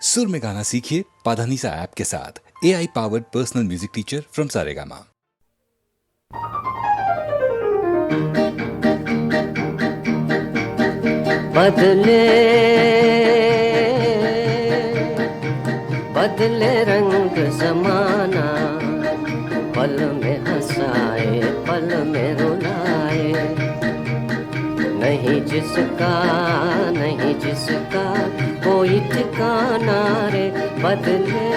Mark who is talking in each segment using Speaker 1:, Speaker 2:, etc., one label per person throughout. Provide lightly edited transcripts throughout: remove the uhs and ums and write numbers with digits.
Speaker 1: सुर में गाना सीखिए पाधानीसा ऐप के साथ। AI powered personal music teacher from Saregama.
Speaker 2: बदले बदले रंग जमाना, पल में हंसाए पल में रुलाए। नहीं जिसका कोई ठिकाना रे। बदले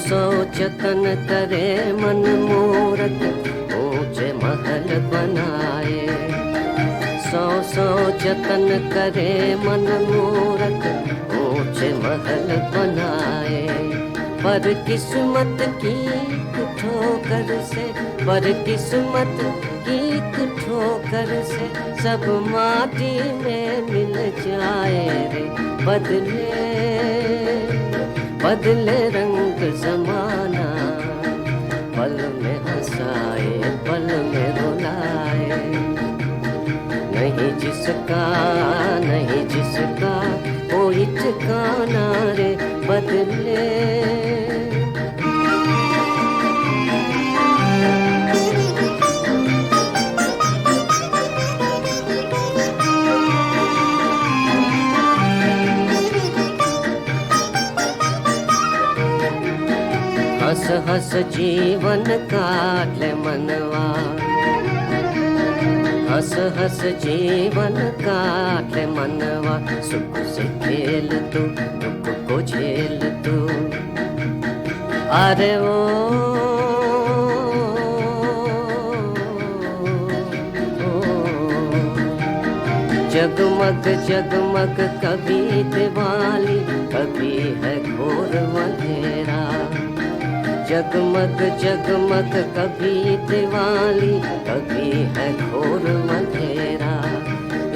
Speaker 2: सौ जतन करे मन मूरत, ऊंचे महल बनाए। सौ जतन करे मन मूरत, ऊंचे महल बनाए। पर किस्मत की ठोकर से, पर किस्मत की ठोकर से सब माटी में मिल जाए रे। बदले रंग जमाना, पल में हंसाए पल में रुलाए। नहीं जिसका कोई ठिकाना रे। बदले हंस हंस जीवन काट ले मनवा, हंस हंस जीवन काट ले मनवा। सुख से खेल तू, दुख को झेल तू। अरे ओ जगमग जगमग कभी दिवाली, कभी है घोर अंधेरा। जगमग जगमग कभी दिवाली, कभी है घोर अंधेरा।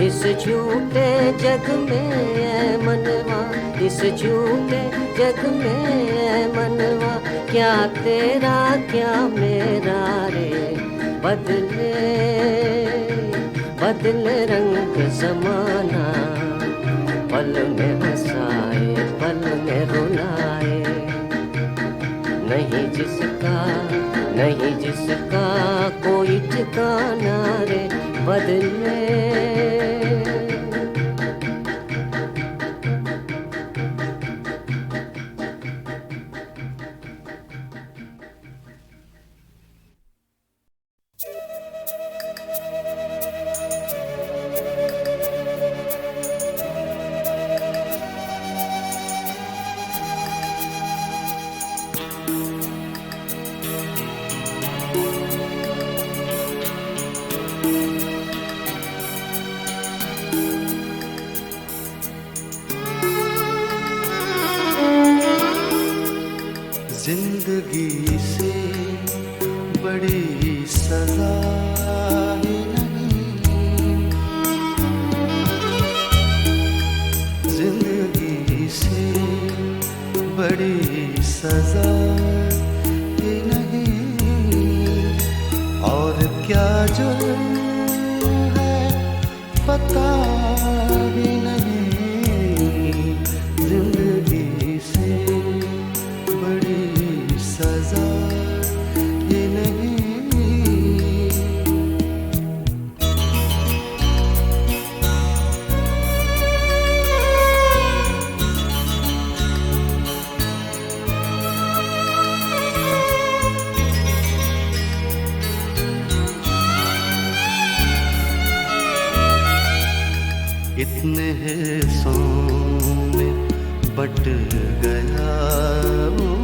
Speaker 2: इस झूठे जग में है मनवा, इस झूठे जग में है मनवा। क्या तेरा क्या मेरा रे। बदले रंग जमाना, पल में हंसाए पल में रुलाए। नहीं जिसका कोई ठिकाना रे। बदले
Speaker 3: जिंदगी से बड़ी सजा ही नहीं, जिंदगी से बड़ी सजा ही नहीं। और क्या जुर्म है पता भी नहीं। जिंदगी से बड़ी सजा ये नहीं। इतने हिस्सों में बट गया हूँ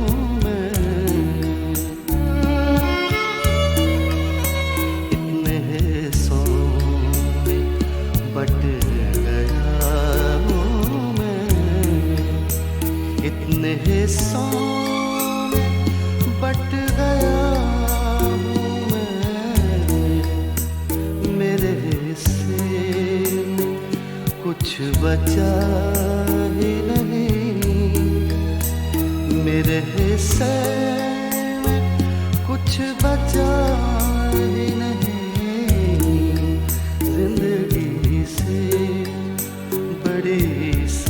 Speaker 3: मैं, इतने हिस्सों में बट गया हूँ मैं। इतने हिस्सों में बट गया हूँ मैं। मेरे हिस्से में कुछ बचा ही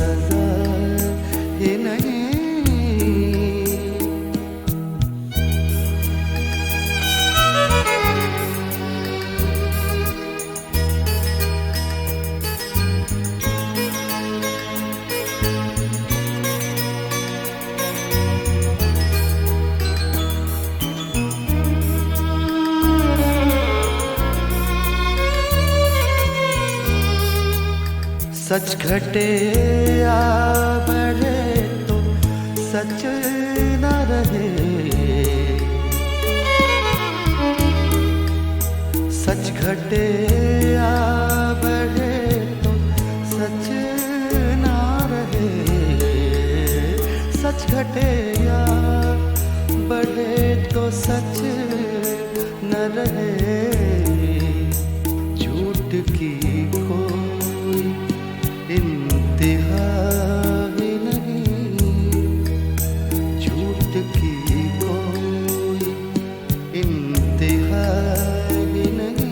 Speaker 3: सजा ही नहीं। सच घटे या बढ़े तो सच न रहे, सच घटे या बढ़े तो सच न रहे, सच घटे या बढ़े तो सच न रहे। झूठ की कोई इंतहा ही नहीं, झूठ की कोई इंतहा ही नहीं।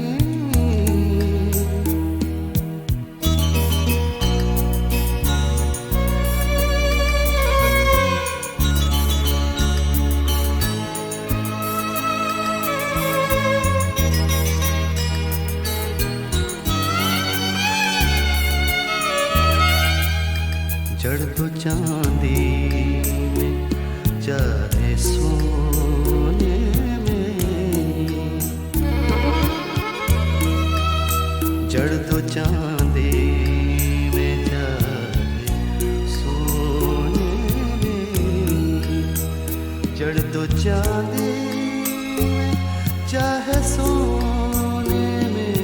Speaker 3: जड़ दो चांदी में चाहे सोने में, जड़ दो चांदी में चाहे सोने में, जड़ दो चांदी में चाहे सोने में।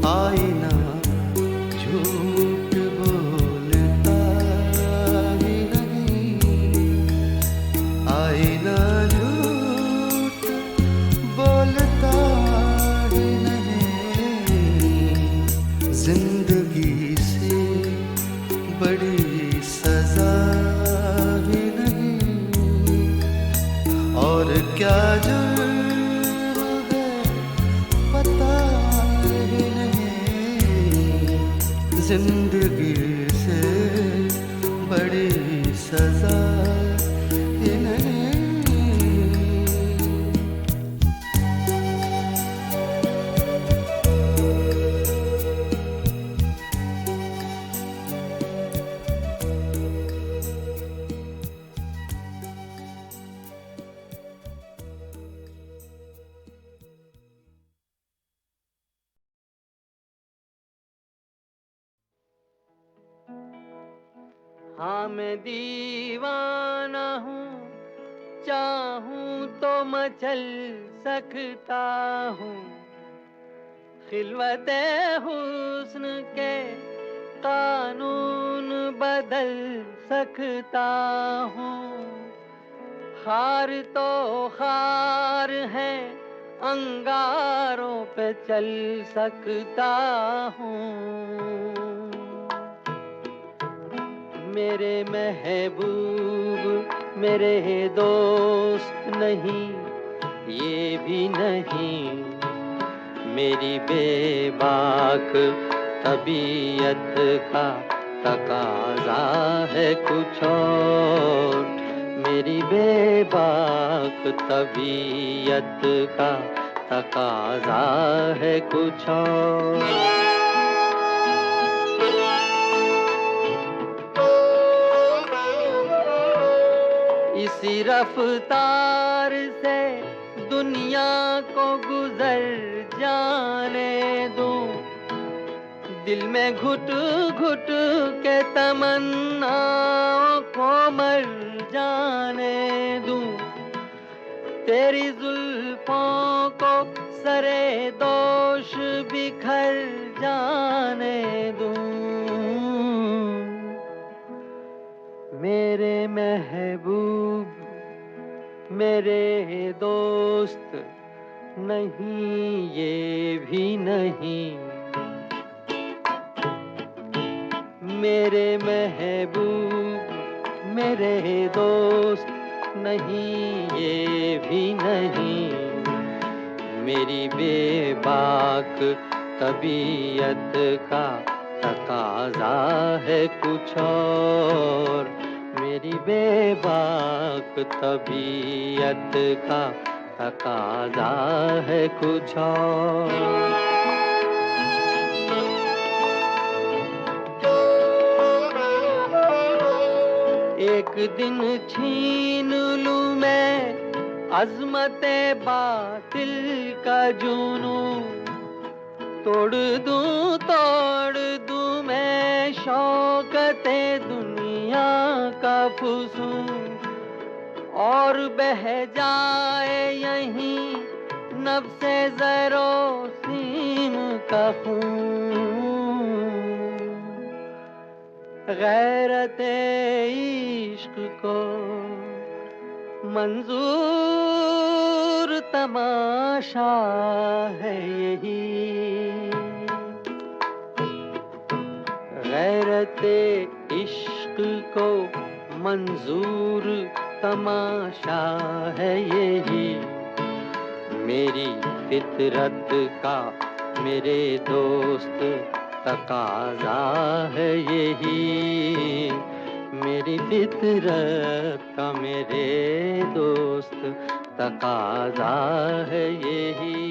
Speaker 3: आईना झूठ बोलता ही नहीं, आईना झूठ बोलता ही नहीं। जिंदगी से बड़ी सजा ही नहीं, और क्या जुर्म है पता ही नहीं। जिंदगी से बड़ी सजा ही नहीं।
Speaker 2: हाँ मैं दीवाना हूँ, चाहूँ तो मचल सकता हूँ। खिलवते हुस्न के कानून बदल सकता हूँ। खार तो खार है, अंगारों पे चल सकता हूँ। मेरे महबूब मेरे दोस्त नहीं, ये भी नहीं। मेरी बेबाक तबीयत का तकाजा है कुछ और। मेरी बेबाक तबीयत का तकाजा है कुछ और। इसी रफ्तार से दुनिया को गुजर जाने दूं, दिल में घुट घुट के तमन्नाओं को मर जाने दूं। तेरी जुल्फों को सरे दोष बिखर जाने दूं। मेरे महबूब मेरे दोस्त नहीं, ये भी नहीं। मेरे महबूब मेरे दोस्त नहीं, ये भी नहीं। मेरी बेबाक तबीयत का तकाजा
Speaker 3: तकाजा है कुछ और, मेरी बेबाक तबीयत का तकाजा है कुछ और। एक दिन छीन लूं मैं अज़मते बातिल का जुनू, तोड़ दूं मैं शौकते दुनिया का फुसूं, और बह जाए यहीं नफ्से ज़रो सीम का खून। गैरते इश्क को मंजूर तमाशा है यही, गैरते इश्क को मंजूर तमाशा है यही, मेरी फितरत का मेरे दोस्त तकाजा है यही, मेरी फितरत का मेरे दोस्त तकाजा है यही।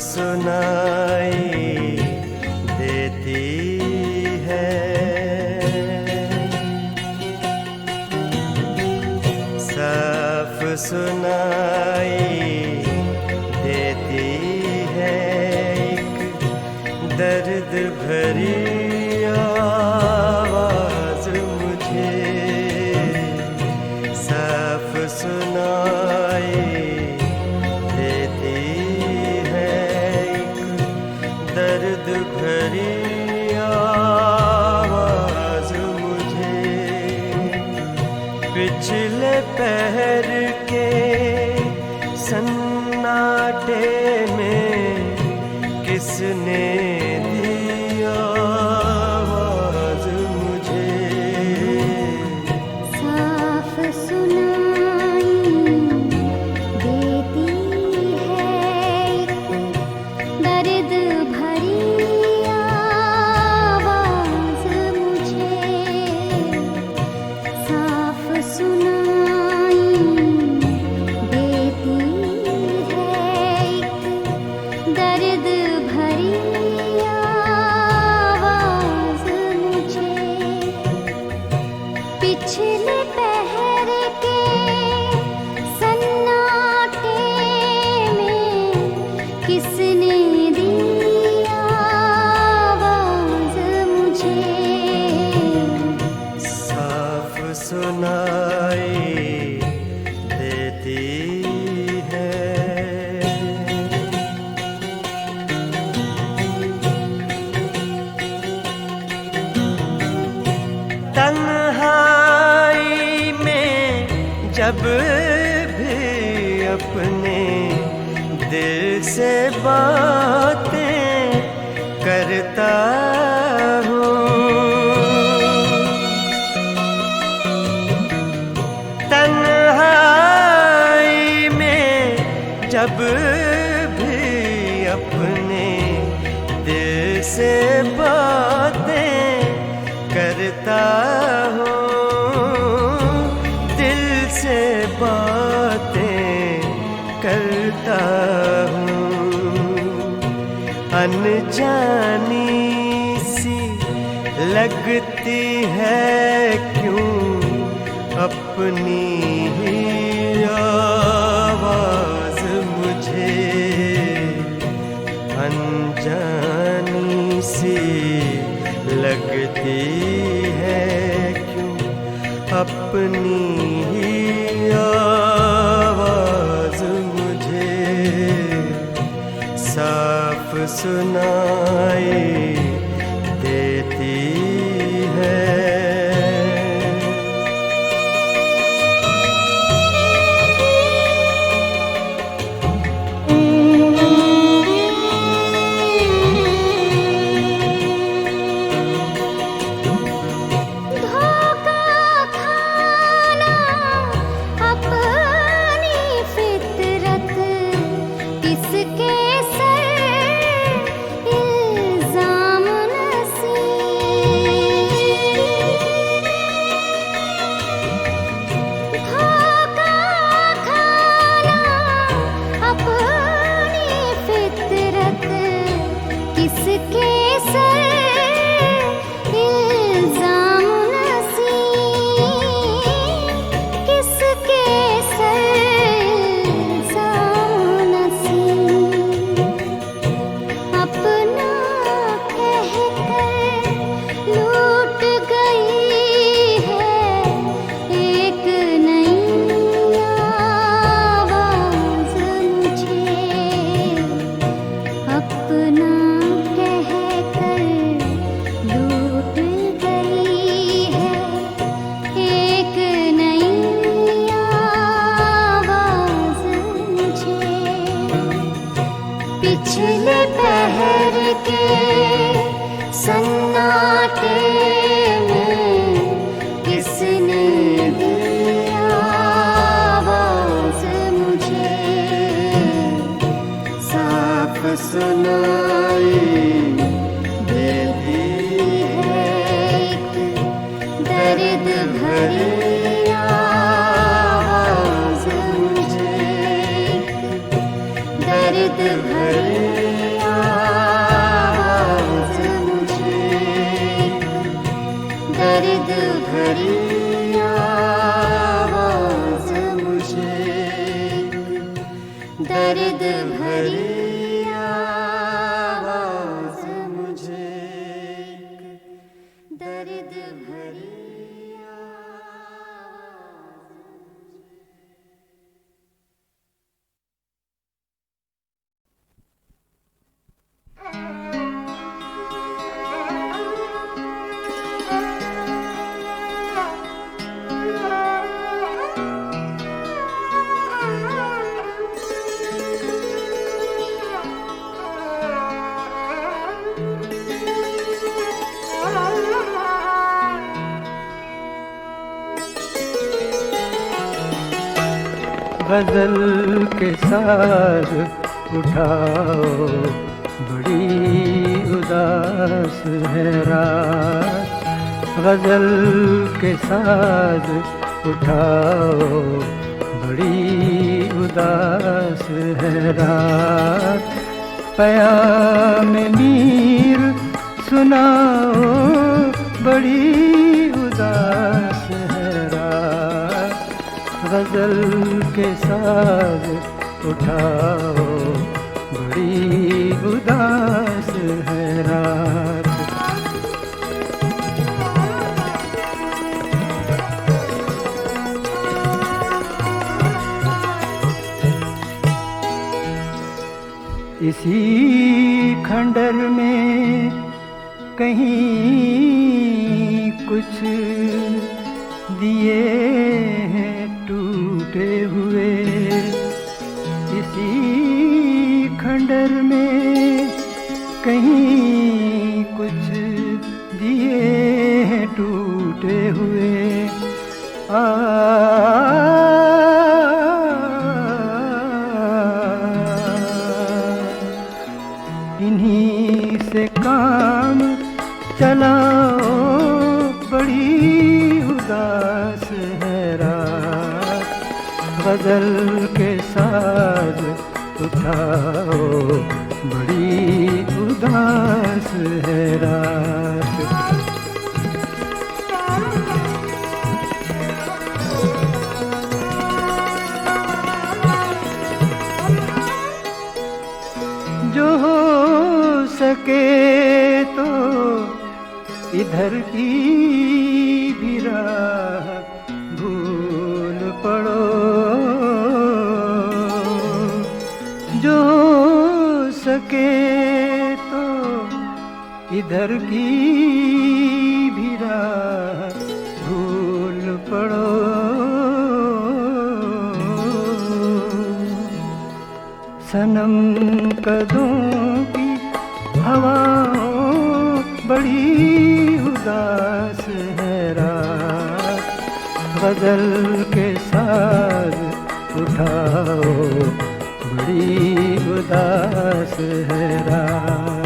Speaker 4: सुनाई देती है, साफ सुनाई देती है एक दर्द भरी आवाज मुझे, साफ सुनाई दर्द भरी आवाज मुझे, पिछले पहर के सन्नाटे में किसने दी आवाज मुझे,
Speaker 5: साफ सुनाई देती है दर्द
Speaker 4: जब भी अपने दिल से बातें करता हूँ, तन्हाई में जब भी अपने दिल से बातें करता हूँ, बातें करता हूँ, अनजानी सी लगती है क्यों अपनी ही आवाज मुझे, अनजानी सी लगती है क्यों अपनी ही आवाज मुझे साफ सुनाई देती है।
Speaker 5: पिछले पहर के सन्नाटे में किसने दिया आवाज मुझे साफ सुनाई देती है। एक दर्द भरी आवाज मुझे, दर्द भरी आवाज मुझे, दर्द भरी आवाज मुझे, दर्द भरी आवाज मुझे, दर्द भरी
Speaker 3: गजल के साज उठाओ, बड़ी उदास है रात। गजल के साज उठाओ, बड़ी उदास है रात। पयाम मीर सुनाओ, बड़ी उदास है रात। गजल के साज उठाओ, बड़ी उदास है रात। इसी खंडर में कहीं कुछ दिए हैं टूटे हुए। इसी खंडर में कहीं कुछ दिए हैं टूटे हुए। इन्हीं से काम चलाओ, बड़ी उदास है रात। गजल के साज उठाओ, बड़ी उदास है रात। जो हो सके तो इधर की भी राह सके तो इधर की भी राह भूल पड़ो। सनम कदों की हवाओं बड़ी उदास है रात, गजल के साज उठाओ बड़ी उदास है रात।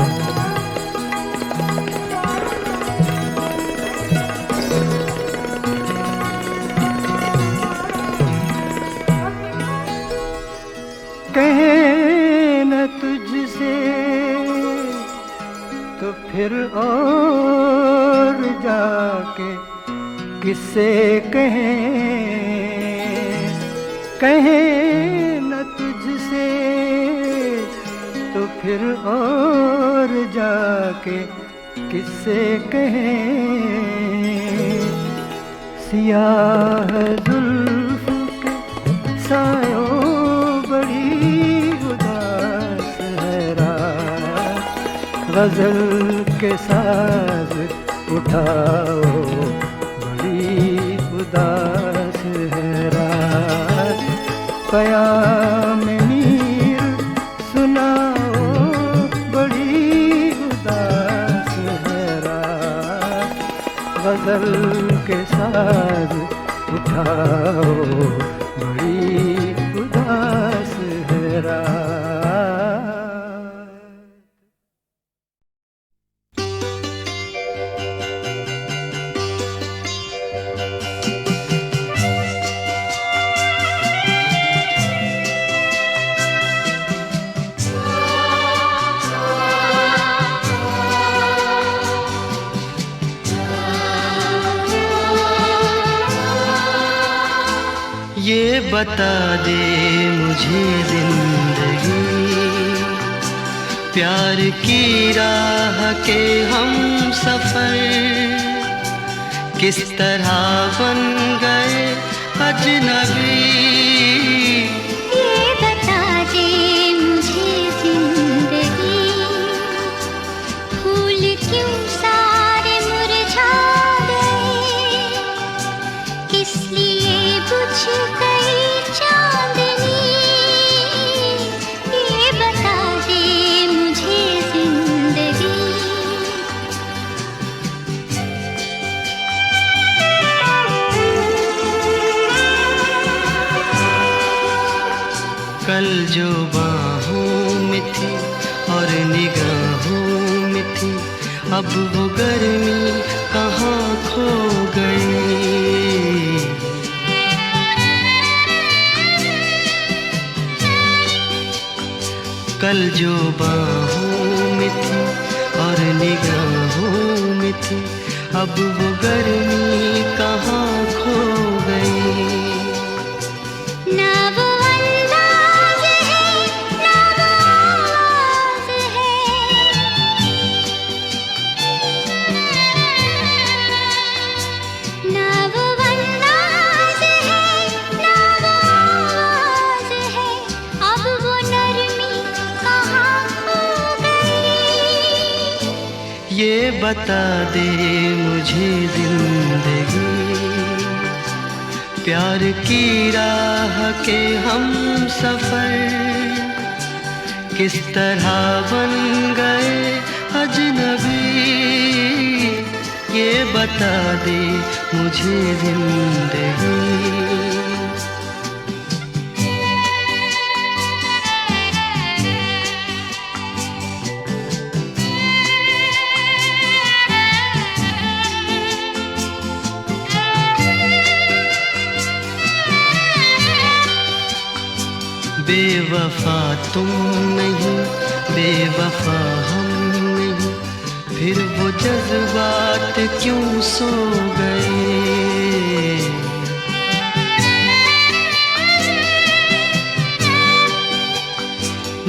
Speaker 3: कहे न तुझसे तो फिर और जाके किससे कहें, कहे न तुझसे तो फिर और जाके किससे कहें। सियाह जुल्फ के सायों बड़ी उदास है रात, गजल के साज उठाओ बड़ी उदास है रात। क़याम मीर सुनाओ बड़ी उदास है रात, गजल के साज उठाओ बड़ी उदास है रात।
Speaker 4: ये बता दे मुझे जिंदगी, प्यार की राह के हम सफर किस तरह बन गए अजनबी।
Speaker 5: ये बता दे मुझे जिंदगी, फूल क्यों सारे मुरझा गए, किस लिए बुझ गई चांदनी। ये बता दे मुझे जिंदगी।
Speaker 4: कल जो बाहों में थी और निगाहों में थी, अब वो गर्मी कहाँ खो गई। कल जो बाहों में थी और निगाहों में थी, अब वो गर्मी कहाँ खो गई।
Speaker 5: ना वो अंदाज है, ना वो आवाज़ है, ना वो अंदाज है, ना वो आवाज़ है, अब वो नरमी कहाँ खो गई।
Speaker 4: ये बता दे मुझे जिंदगी, प्यार की राह के हम सफर किस तरह बन गए अजनबी। ये बता दे मुझे जिंदगी। बेवफा तुम नहीं, बेवफा हम नहीं, फिर वो जज्बात क्यों सो गए।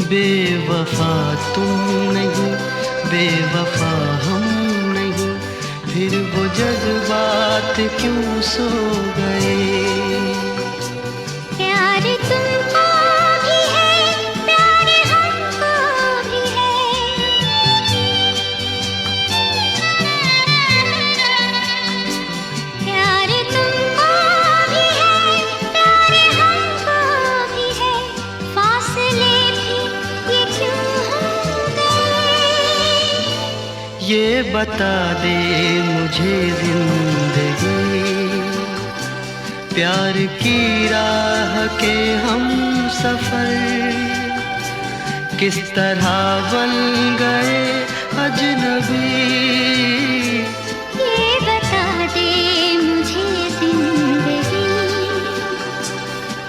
Speaker 4: बेवफा तुम नहीं, बेवफा हम नहीं, फिर वो जज्बात क्यों सो गए।
Speaker 5: प्यार तुमको भी है, प्यार हमको भी है,
Speaker 4: बता दे मुझे जिंदगी, प्यार की राह के हम सफर किस तरह बन गए अजनबी।
Speaker 5: ये बता दे मुझे जिंदगी,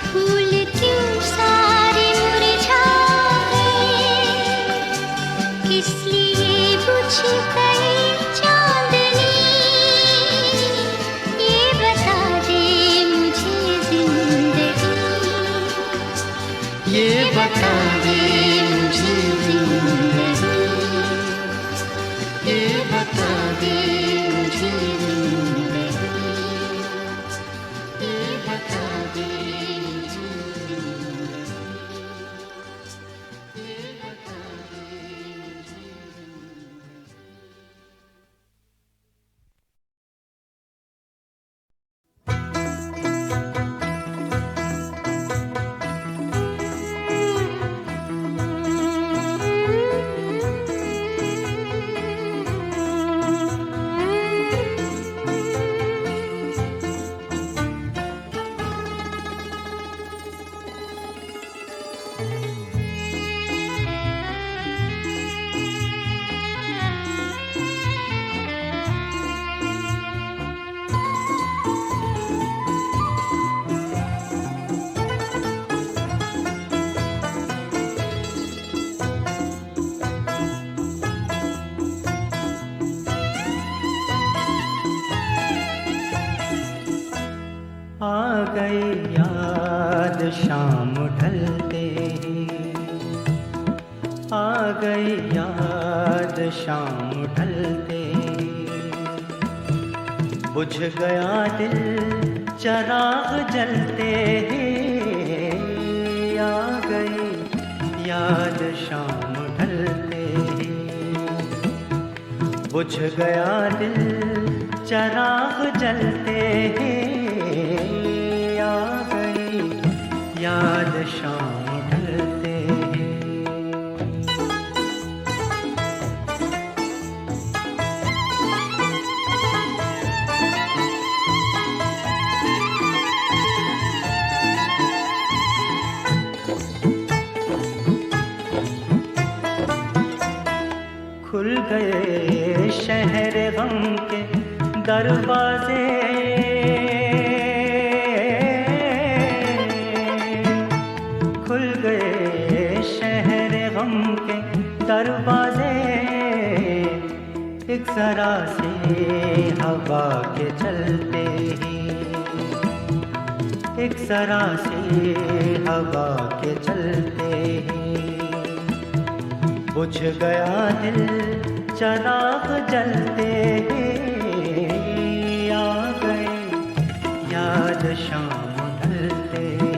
Speaker 5: फूल क्यों सारे मुरझा गए, किस लिए बुझ गई चांदनी। ये बता दे मुझे जिंदगी,
Speaker 4: ये बता दे मुझे जिंदगी, ये बता दे मुझे जिंदगी, ये बता दे मुझे जिंदगी, ये बता दे मुझे।
Speaker 3: आ गई याद शाम ढलते ही, आ गई याद शाम ढलते ही, बुझ गया दिल चराग जलते ही। आ गई याद शाम ढलते ही, बुझ गया दिल चराग जलते ही। आ गई याद शाम ढलते ही। खुल गए शहर गम के दरवाजे, खुल गए शहर गम के दरवाजे। एक जरा से हवा के चलते ही, एक जरा से हवा के चलते ही, बुझ गया दिल चराग जलते ही। आ गई याद शाम ढलते ही।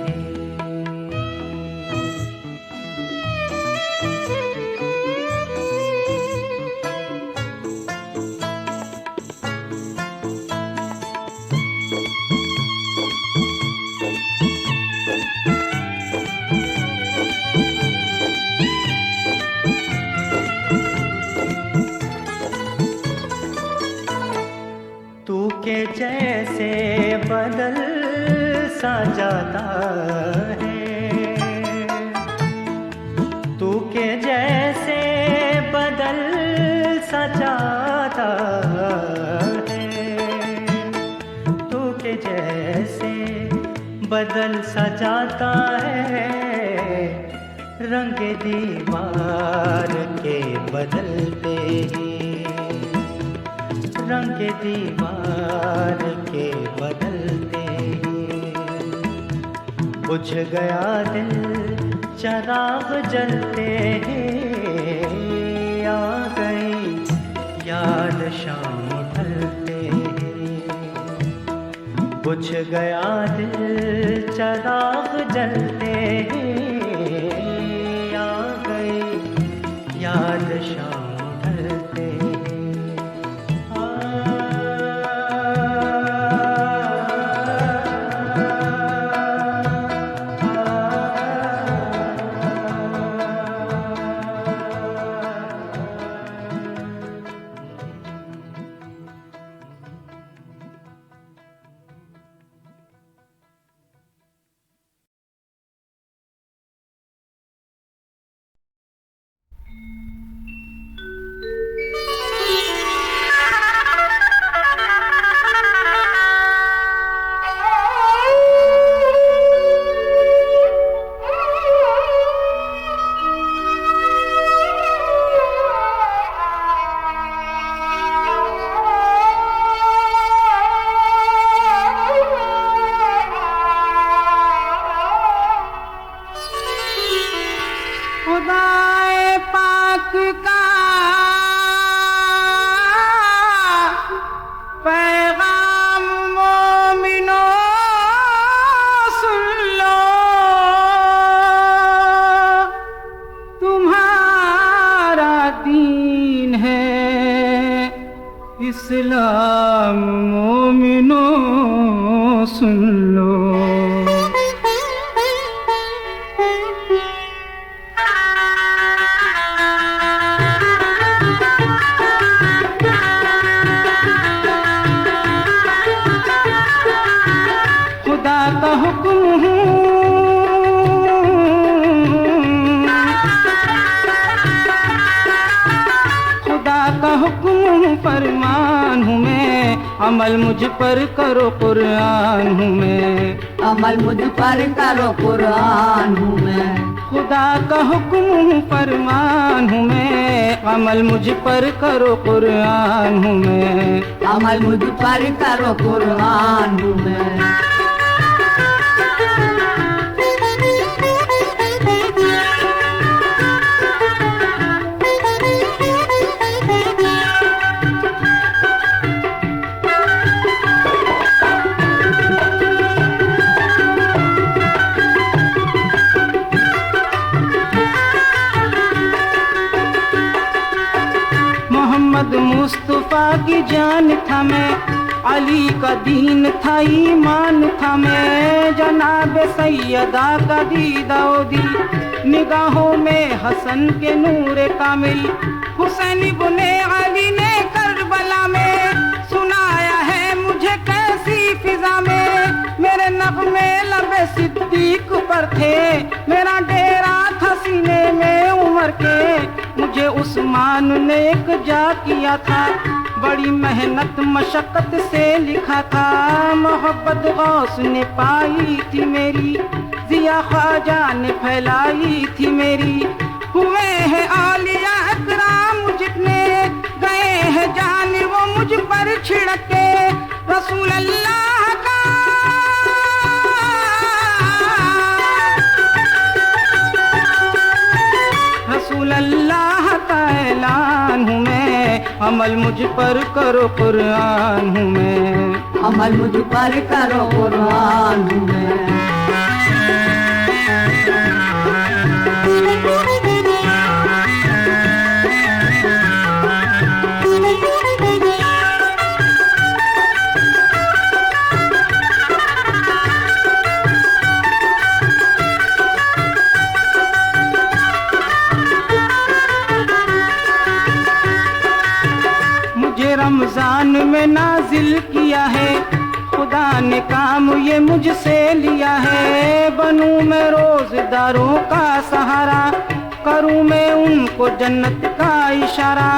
Speaker 3: तू के जैसे बदल सा जाता है, तू के जैसे बदल सा जाता है, तू के जैसे बदल सा जाता है। रंग दीवार के बदलते ही, रंग दीवार के बदलते ही, बुझ गया दिल चराग जलते ही। आ गई याद शाम ढलते ही, बुझ गया दिल चराग जलते ही। आ गई याद शाम ढलते ही।
Speaker 6: खुदा का हुक्म हूँ, खुदा का हुक्म फरमान हूँ मैं, अमल मुझ पर करो कुरान हूँ मैं,
Speaker 7: अमल मुझ पर करो कुरान हूँ मैं।
Speaker 6: खुदा का हुक्म फरमान हूँ मैं, अमल मुझ पर करो कुरान हूँ मैं,
Speaker 7: अमल मुझ पर करो कुरान हूँ मैं।
Speaker 6: मोहम्मद मुस्तफा की जान था मैं, अली का दीन था ईमान था मैं, जनाब सैयदा का दीदाउदी, निगाहों में हसन के नूर कामिल, हुसैन इब्ने अली ने करबला में सुनाया है मुझे कैसी फिजा में, मेरे नग़मे लबे सिद्दीक पर थे, मेरा डेरा था सीने में उमर के, मुझे उस्मान ने एक जा किया था, बड़ी मेहनत मशक्कत से लिखा था, मोहब्बत गौस ने पाई थी मेरी, जिया ख्वाजा ने फैलाई थी मेरी, हुए हैं औलिया इकराम जितने, गए हैं जान वो मुझ पर छिड़क के, रसूल अल्लाह का रसूल अल्लाह का ऐलान हूँ मैं, अमल मुझ पर करो कुरान हूँ मैं,
Speaker 7: अमल मुझ पर करो कुरान हूँ मैं।
Speaker 6: रमजान में नाजिल किया है, खुदा ने काम ये मुझसे लिया है, बनूं मैं रोज़दारों का सहारा, करूं मैं उनको जन्नत का इशारा,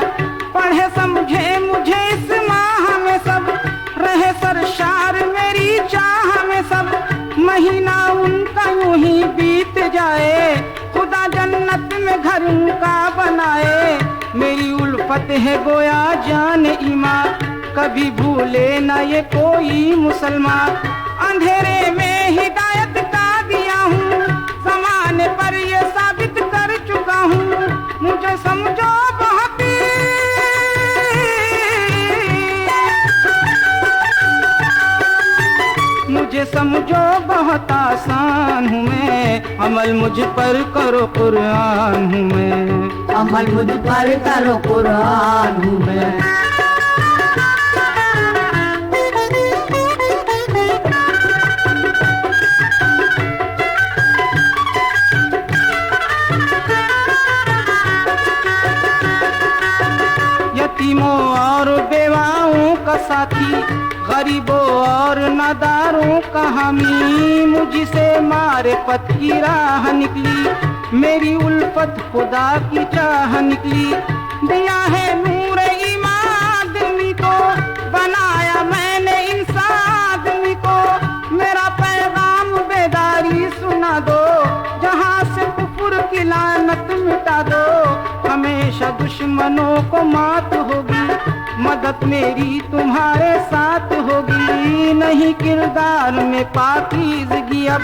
Speaker 6: पढ़े समझे मुझे इस माह में सब, रहे सरशार मेरी चाह में सब, महीना उनका यूं ही बीत जाए, खुदा जन्नत में घर उनका बनाए, मेरी उल्फत है गोया जान ईमान, कभी भूले ना ये कोई मुसलमान, अंधेरे में हिदायत का दिया हूँ, ज़माने पर ये साबित कर चुका हूँ, मुझे समझो बहुत मुझे समझो बहुत आसान हूँ मैं, अमल मुझ पर करो कुरान हूँ मैं,
Speaker 7: अमल मुझ पर करो कुरान हूँ मैं।
Speaker 6: यतीमों और बेवाओं का साथी, गरीबों और नादारों का हामी, मुझसे मारिफत की राह निकली, मेरी उल्फत खुदा की चाह निकली, दिया है नूर ईमान आदमी को, बनाया मैंने इंसान आदमी को, मेरा पैगाम बेदारी सुना दो, जहाँ से कुफर की लानत मिटा दो, हमेशा दुश्मनों को मात होगी, मदद मेरी तुम्हारे साथ होगी, नहीं किरदार में पाकीज़गी अब,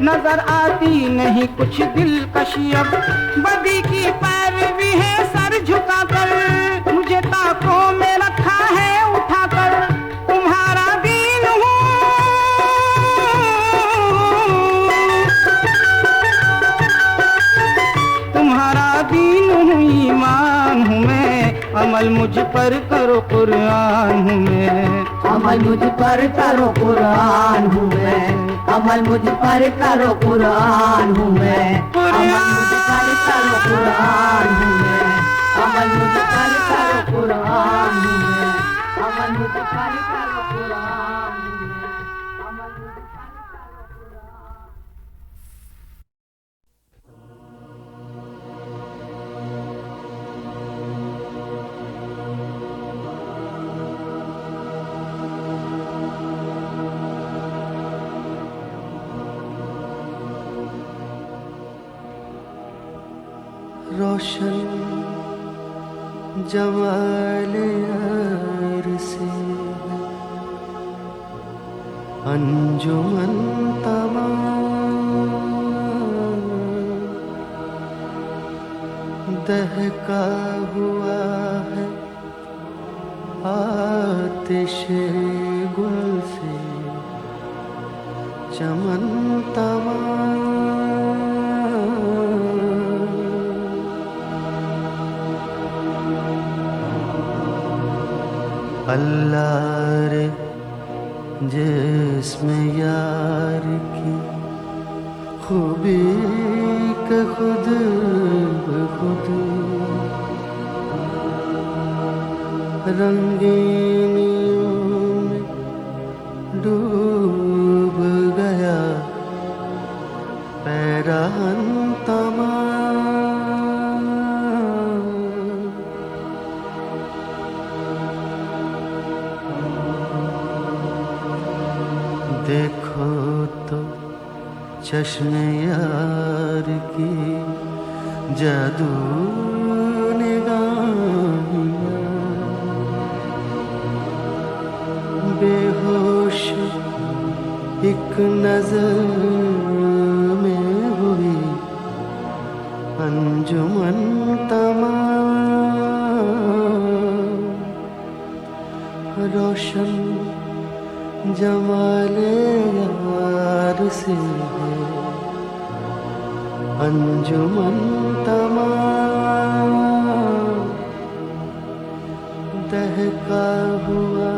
Speaker 6: नजर आती नहीं कुछ दिलकशी अब, बदी की पैरवी है सर झुकाकर, मुझे ताकों में रखा है उठाकर, तुम्हारा दीन हूँ, तुम्हारा दीन हूँ, ईमान हूँ मैं, अमल मुझ पर करो कुरान हूँ मैं,
Speaker 7: अमल मुझ पर करो कुरान हूँ मैं। अमल मुझ पर करो कुरान हूँ मैं, अमल मुझ पर करो कुरान हूँ मैं, अमल मुझ पर करो कुरान हूँ मैं, अमल मुझ पर करो कुरान हूँ मैं, अमल मुझ पर करो कुरान।
Speaker 4: रोशन जमाल यार से अंजुमन तमाम दहका हुआ है आतिश गुल से चमन तमाम। अल्लाह रे जिसमें यार की खूबी के खुद खुद रंगीनियों में डूब गया पैराहन तमाम। देखो तो चश्मे यार की जादू निगाहियाँ बेहोश एक नजर में हुई अंजुमन तमाम। रोशन जमाले यार से है अंजुमन तमाम दहका हुआ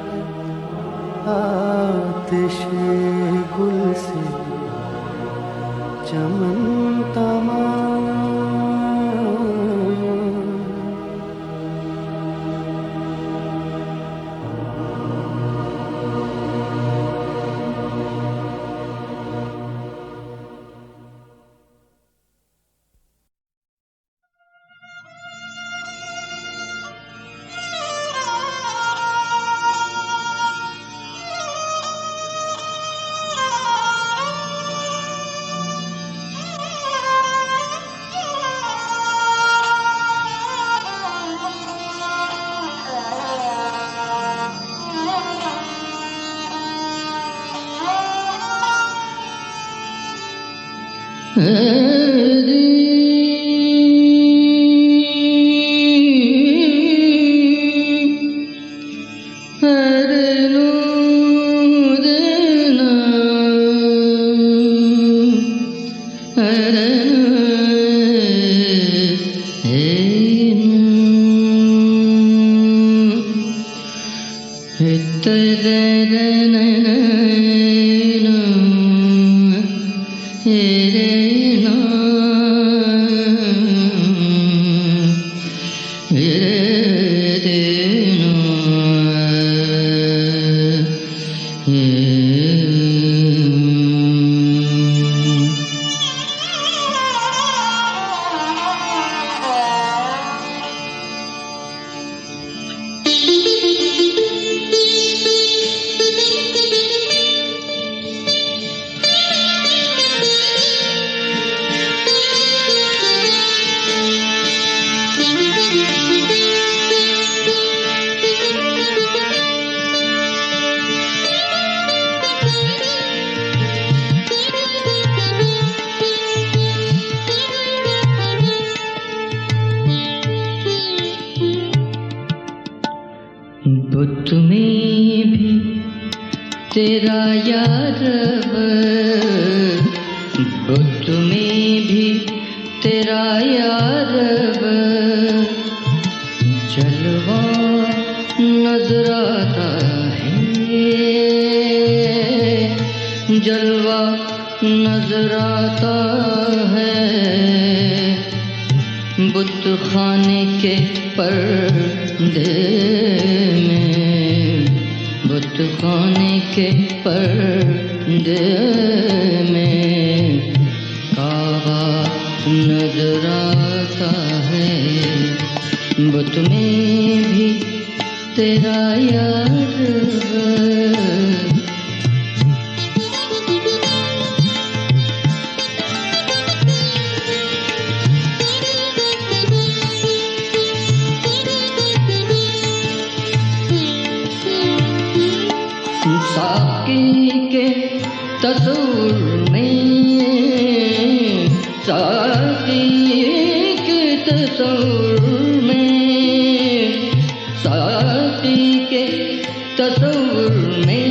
Speaker 4: है आतिश गुल से चमन तमाम।
Speaker 8: बुत में भी तेरा यार बुत में भी तेरा यार जलवा नजर आता है जलवा नजर आता है बुत खाने के पर्दे में, बुत खाने के पर्दे में काबा नजर आता है, बुत में भी तेरा यार है। साकी के तस्वीर में, साकी के तस्वीर में, साकी के तस्वीर में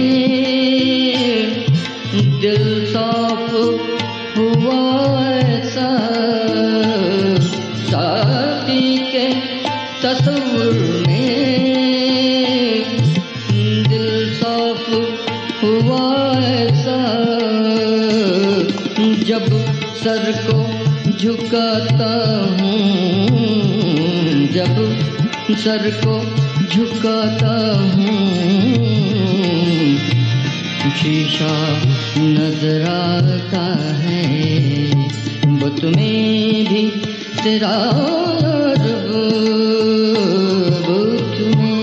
Speaker 8: दिल साफ हुआ ऐसा, साकी के तस्वीर में हुआ ऐसा, जब सर को झुकाता हूँ, जब सर को झुकाता हूँ, शीशा नजर आता है, बुत में भी तेरा रब, बुत में।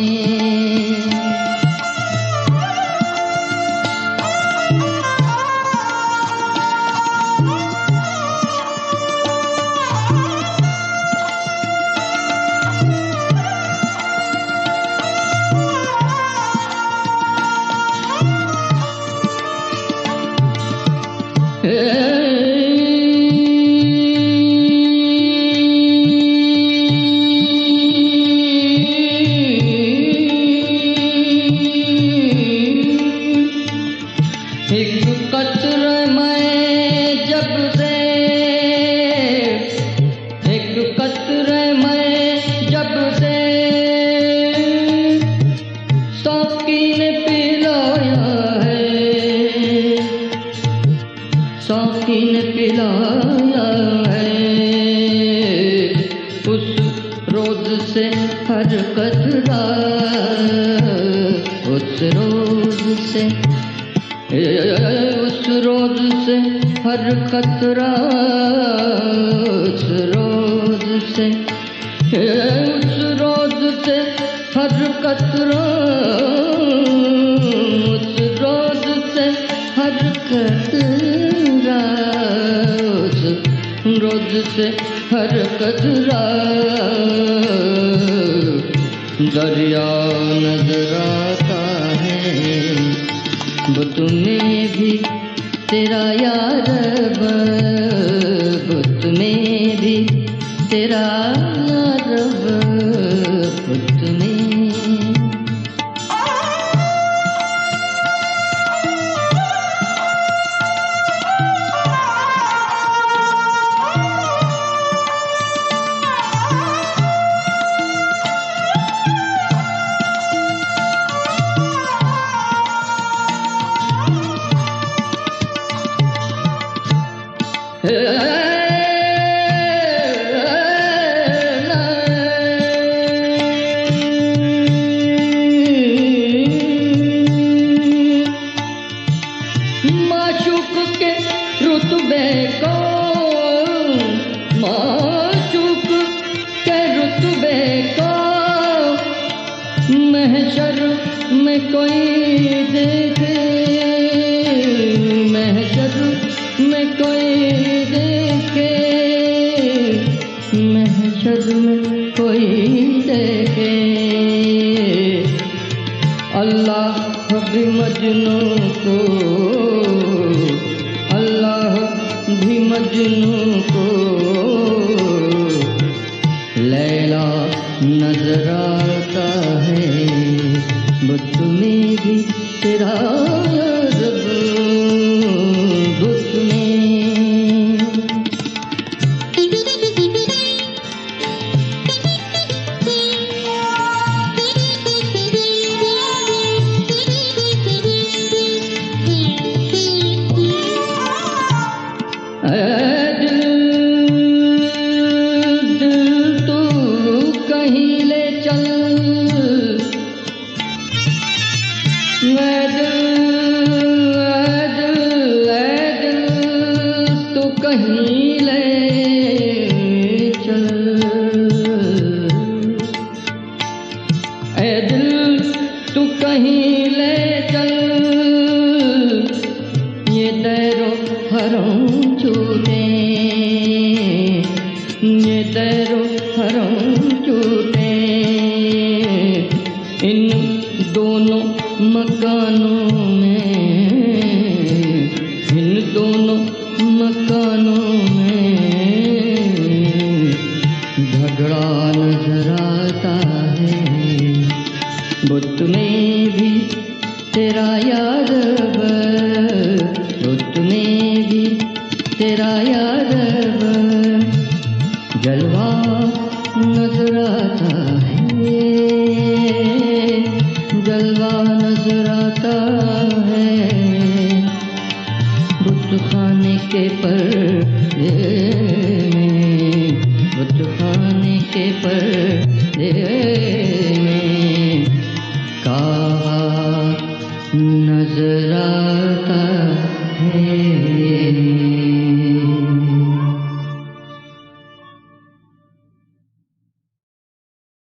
Speaker 8: एक कतरे मैं जब से, एक कतरे मैं जब से साकी ने पिलाया है, साकी ने पिलाया है, उस रोज से हर कतरा, उस रोज से, उस रोज से हर खतरा, उस रोज से, उस रोज से हर कतरा, उस रोज से हर कतरा, उस रोज से हर कतरा दरिया नजर आता है, बुत में भी तेरा यार, बुत में भी तेरा यार, बुत में। माशूक के रुतबे को, माशूक के रुतबे को महशर में कोई देखे, महशर में कोई देखे, महशर में कोई देखे, अल्लाह भी मजनू को, अल्लाह भी मजनू को लैला नजर आता है, बुत में भी तेरा रब, बुत में। नजरा